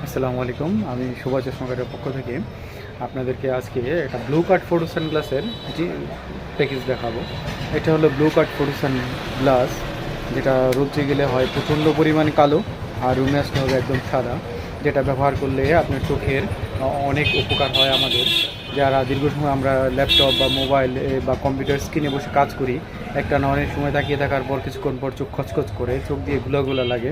আসসালামু আলাইকুম। আমি সুভাষ চশমাঘাটের পক্ষ থেকে আপনাদেরকে আজকে একটা ব্লু কাট ফটো সানগ্লাসের যে প্যাকেজ দেখাবো। এটা হলো ব্লু কাট ফটো সানগ্লাস, যেটা রোদ্রে গেলে হয় প্রচণ্ড পরিমাণে কালো আর রুমে আসলে হবে একদম সাদা। যেটা ব্যবহার করলে আপনার চোখের অনেক উপকার হয় আমাদের। যারা দীর্ঘ সময় আমরা ল্যাপটপ বা মোবাইল বা কম্পিউটার স্ক্রিনে বসে কাজ করি, একটা না অনেক সময় তাকিয়ে থাকার পর কিছুক্ষণ পর চোখ খচখচ করে, চোখ দিয়ে ঘোলা লাগে,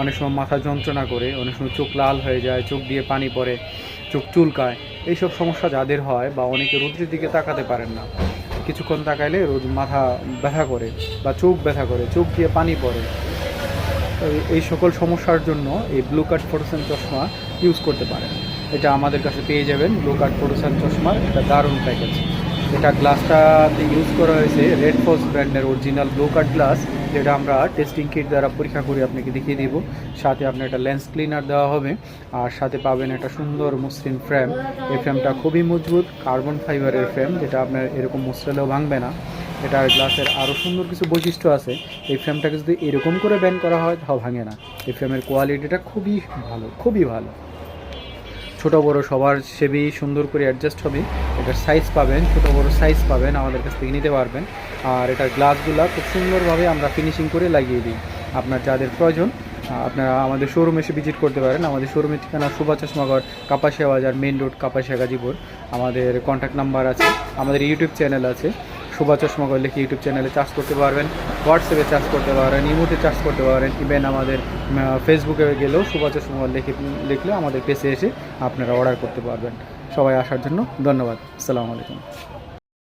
অনেক সময় মাথা যন্ত্রণা করে, অনেক সময় চোখ লাল হয়ে যায়, চোখ দিয়ে পানি পড়ে, চোখ চুলকায়। এইসব সমস্যা যাদের হয় বা অনেকে রোদ্রের দিকে তাকাতে পারেন না, কিছুক্ষণ তাকাইলে রোদ মাথা ব্যথা করে বা চোখ ব্যথা করে, চোখ দিয়ে পানি পড়ে, এই সকল সমস্যার জন্য এই ব্লু কাট ফটোসান চশমা ইউজ করতে পারেন। এটা আমাদের কাছে পেয়ে যাবেন ব্লু কাট ফটোসান চশমার একটা দারুণ প্যাকেজ। এটা গ্লাসটাতে ইউজ করা হয়েছে রেড ফস ব্র্যান্ডের অরিজিনাল ব্লু কাট গ্লাস, যেটা আমরা টেস্টিং কিট দ্বারা পরীক্ষা করে আপনাকে দেখিয়ে দিব। সাথে আপনার একটা লেন্স ক্লিনার দেওয়া হবে, আর সাথে পাবেন একটা সুন্দর মসৃণ ফ্রেম। এই ফ্রেমটা খুবই মজবুত কার্বন ফাইবারের ফ্রেম, যেটা আপনার এরকম মুছলেও ভাঙবে না। এটার গ্লাসের আরও সুন্দর কিছু বৈশিষ্ট্য আছে। এই ফ্রেমটাকে যদি এরকম করে ব্যান্ড করা হয় তাও ভাঙে না। এই ফ্রেমের কোয়ালিটিটা খুবই ভালো, খুবই ভালো। ছোটো বড়ো সবার সেবেই সুন্দর করে অ্যাডজাস্ট হবে। এটার সাইজ পাবেন, ছোটো বড়ো সাইজ পাবেন, আমাদের কাছ থেকে নিতে পারবেন। আর এটার গ্লাসগুলো খুব সুন্দরভাবে আমরা ফিনিশিং করে লাগিয়ে দিই। আপনার যাদের প্রয়োজন আপনারা আমাদের শোরুমে এসে ভিজিট করতে পারেন। আমাদের শোরুমের ঠিকানা সুভাষ চশমাঘাট, কাপাসিয়া বাজার, মেইন রোড, কাপাসিয়া, গাজীপুর। আমাদের কন্ট্যাক্ট নাম্বার আছে, আমাদের ইউটিউব চ্যানেল আছে, সুভাষ চশমাঘাট লিখে ইউটিউব চ্যানেলে চার্জ করতে পারবেন, হোয়াটসঅ্যাপে চার্জ করতে পারেন, ইমোতে চার্জ করতে পারেন, ইভেন আমাদের ফেসবুকে গেলেও সুভাষ চশমাঘাট লিখলে আমাদের পেজে এসে আপনারা অর্ডার করতে পারবেন। সবাই আসার জন্য ধন্যবাদ। আসসালামু আলাইকুম।